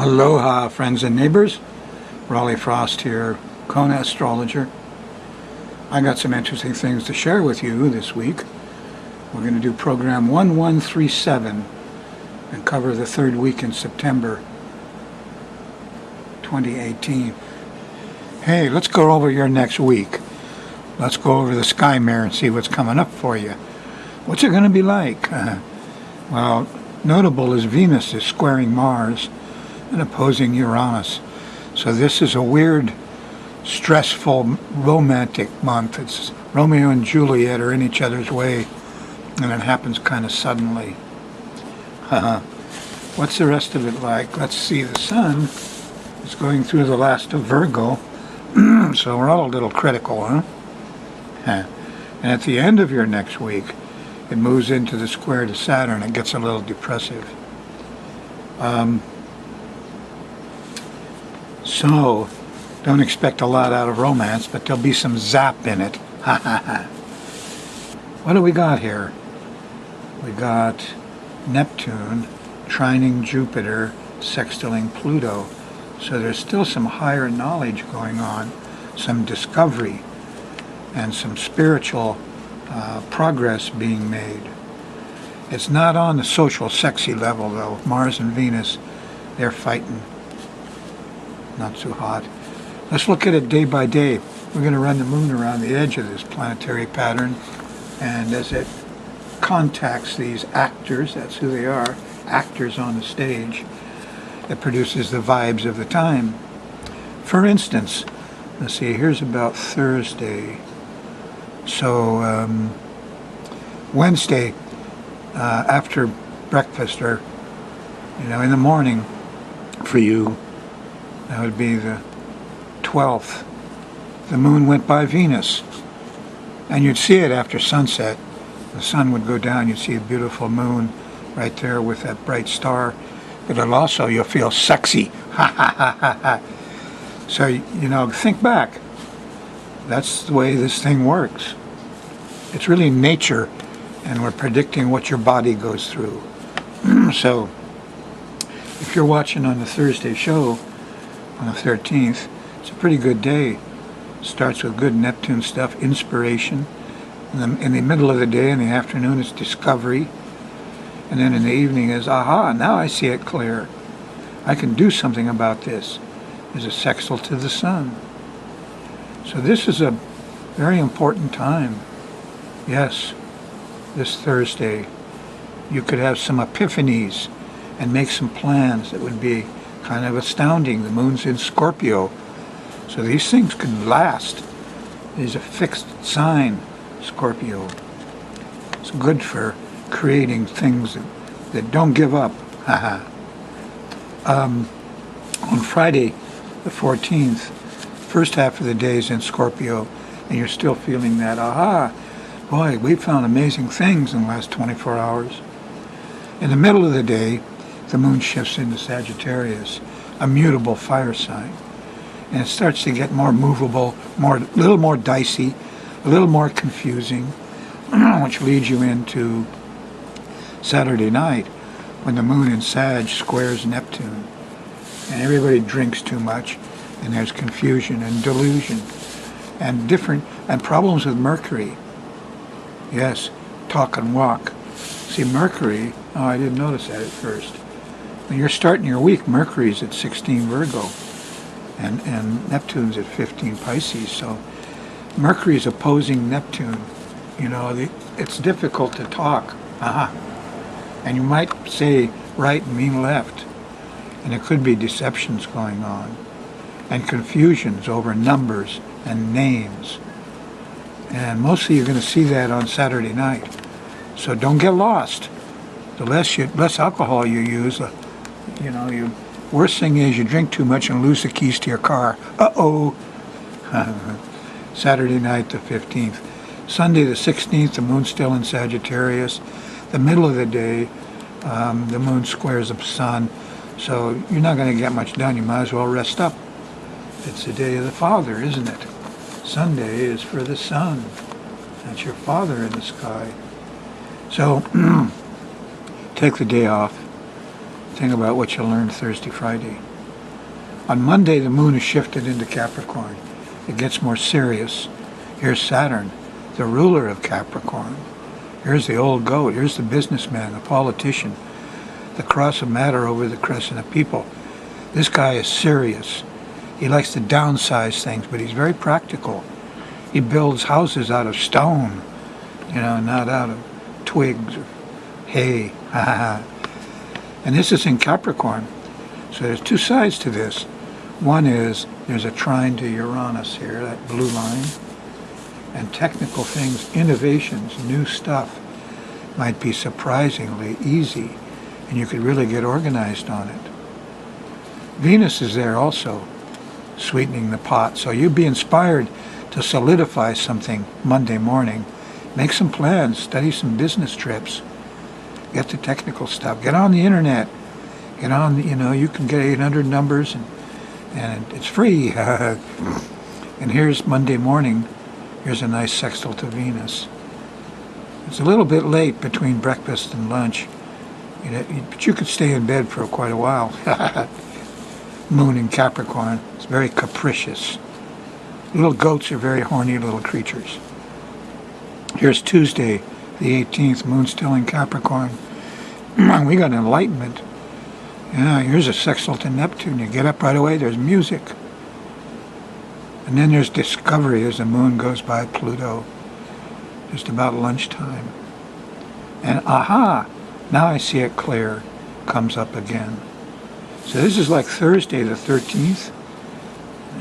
Aloha, friends and neighbors. Raleigh Frost here, Kona astrologer. I got some interesting things to share with you this week. We're going to do program 1137 and cover the third week in September 2018. Hey, let's go over your next week. Let's go over the sky mirror and see what's coming up for you. What's it going to be like? Well, notable is Venus is squaring Mars and opposing Uranus. So this is a weird, stressful, romantic month. It's Romeo and Juliet are in each other's way, and it happens kind of suddenly. What's the rest of it like? Let's see, the sun is going through the last of Virgo, so we're all a little critical, huh? And at the end of your next week, it moves into the square to Saturn. It gets a little depressive. So, don't expect a lot out of romance, but there'll be some zap in it. What do we got here? We got Neptune trining Jupiter, sextiling Pluto. So there's still some higher knowledge going on, some discovery, and some spiritual progress being made. It's not on the social sexy level though. Mars and Venus, they're fighting. Not too hot. Let's look at it day by day. We're going to run the moon around the edge of this planetary pattern, and as it contacts these actors, that's who they are, actors on the stage, it produces the vibes of the time. For instance, let's see, here's about Thursday. So Wednesday, after breakfast, or in the morning for you, that would be the 12th. The moon went by Venus, and you'd see it after sunset. The sun would go down, you'd see a beautiful moon right there with that bright star, but you'll feel sexy. So, think back. That's the way this thing works. It's really nature, and we're predicting what your body goes through. So, if you're watching on the Thursday show, on the 13th, it's a pretty good day. Starts with good Neptune stuff, inspiration. In the middle of the day, in the afternoon, it's discovery. And then in the evening is, aha, now I see it clear. I can do something about this. There's a sextile to the sun. So this is a very important time. Yes, this Thursday, you could have some epiphanies and make some plans that would be kind of astounding. The moon's in Scorpio, so these things can last. There's a fixed sign, Scorpio. It's good for creating things that don't give up. On Friday, the 14th, first half of the day is in Scorpio, and you're still feeling that, boy, we found amazing things in the last 24 hours. In the middle of the day, the moon shifts into Sagittarius, a mutable fire sign, and it starts to get more movable, a little more dicey, a little more confusing, which leads you into Saturday night when the moon in Sag squares Neptune, and everybody drinks too much, and there's confusion and delusion and problems with Mercury. Yes, talk and walk. See, Mercury, I didn't notice that at first. When you're starting your week, Mercury's at 16 Virgo, and Neptune's at 15 Pisces, so Mercury's opposing Neptune. It's difficult to talk. And you might say right and mean left, and it could be deceptions going on, and confusions over numbers and names. And mostly you're going to see that on Saturday night. So don't get lost. The less alcohol you use, worst thing is you drink too much and lose the keys to your car. Saturday night the 15th. Sunday the 16th, the moon's still in Sagittarius. The middle of the day, the moon squares the sun. So you're not going to get much done. You might as well rest up. It's the day of the Father, isn't it? Sunday is for the sun. That's your Father in the sky. So take the day off. Think about what you learned Thursday, Friday. On Monday, the moon is shifted into Capricorn. It gets more serious. Here's Saturn, the ruler of Capricorn. Here's the old goat. Here's the businessman, the politician, the cross of matter over the crescent of people. This guy is serious. He likes to downsize things, but he's very practical. He builds houses out of stone, not out of twigs or hay. And this is in Capricorn. So there's two sides to this. One is there's a trine to Uranus here, that blue line. And technical things, innovations, new stuff might be surprisingly easy, and you could really get organized on it. Venus is there also, sweetening the pot. So you'd be inspired to solidify something Monday morning. Make some plans, study some business trips, get the technical stuff, get on the internet, get on, you can get 800 numbers and it's free. And here's Monday morning, here's a nice sextile to Venus. It's a little bit late between breakfast and lunch, but you could stay in bed for quite a while. Moon in Capricorn, it's very capricious. Little goats are very horny little creatures. Here's Tuesday, the 18th, moon still in Capricorn. We got enlightenment. Yeah, here's a sextile to Neptune. You get up right away, there's music. And then there's discovery as the moon goes by Pluto, just about lunchtime. And aha, now I see it clear, comes up again. So this is like Thursday the 13th.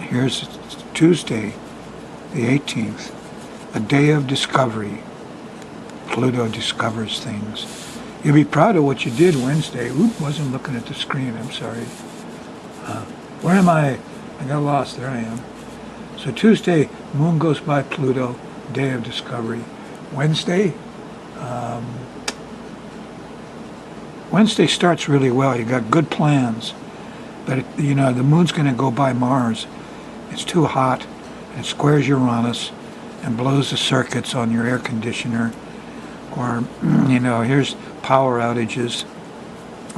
Here's Tuesday the 18th, a day of discovery. Pluto discovers things. You'll be proud of what you did Wednesday. Oop, wasn't looking at the screen, I'm sorry. Where am I? I got lost, there I am. So Tuesday, moon goes by Pluto, day of discovery. Wednesday starts really well. You got good plans, but the moon's going to go by Mars. It's too hot, and it squares Uranus and blows the circuits on your air conditioner. Or, here's power outages.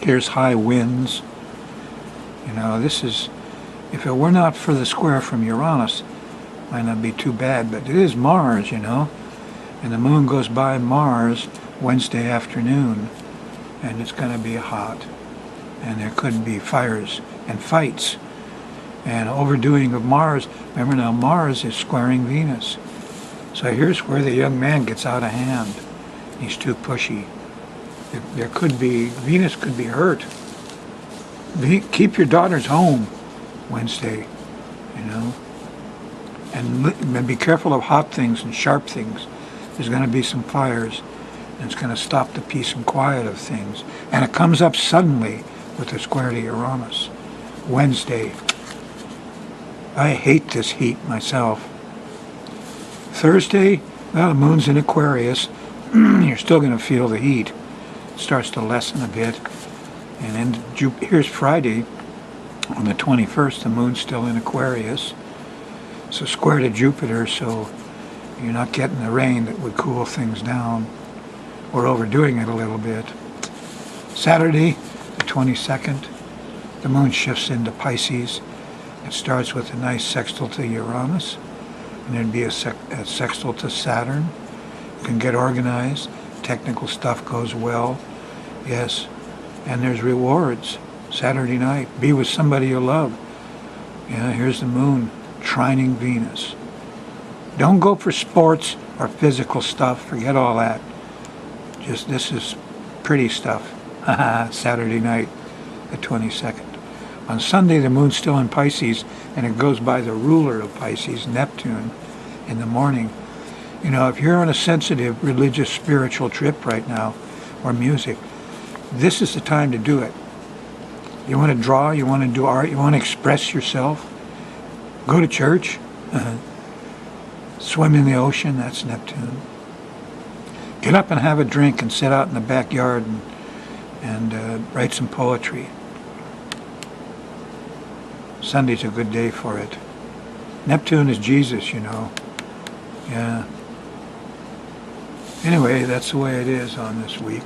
Here's high winds. This is, if it were not for the square from Uranus, might not be too bad, but it is Mars, and the moon goes by Mars Wednesday afternoon, and it's going to be hot, and there could be fires and fights and overdoing of Mars. Remember now, Mars is squaring Venus, so here's where the young man gets out of hand. He's too pushy. There could be, Venus could be hurt. Keep your daughters home Wednesday, and be careful of hot things and sharp things. There's going to be some fires, and it's going to stop the peace and quiet of things. And it comes up suddenly with the square to Uranus. Wednesday. I hate this heat myself. Thursday, well, the moon's in Aquarius. You're still going to feel the heat. It starts to lessen a bit. And then here's Friday, on the 21st, the moon's still in Aquarius. So square to Jupiter, so you're not getting the rain that would cool things down. We're overdoing it a little bit. Saturday, the 22nd, the moon shifts into Pisces. It starts with a nice sextile to Uranus, and there'd be a sextile to Saturn. You can get organized. Technical stuff goes well. Yes. And there's rewards. Saturday night, be with somebody you love. Here's the moon trining Venus. Don't go for sports or physical stuff. Forget all that. Just, this is pretty stuff. Saturday night, the 22nd. On Sunday, the moon's still in Pisces, and it goes by the ruler of Pisces, Neptune, in the morning. If you're on a sensitive, religious, spiritual trip right now, or music, this is the time to do it. You want to draw, you want to do art, you want to express yourself, go to church, swim in the ocean, that's Neptune. Get up and have a drink and sit out in the backyard and write some poetry. Sunday's a good day for it. Neptune is Jesus, Yeah. Anyway, that's the way it is on this week.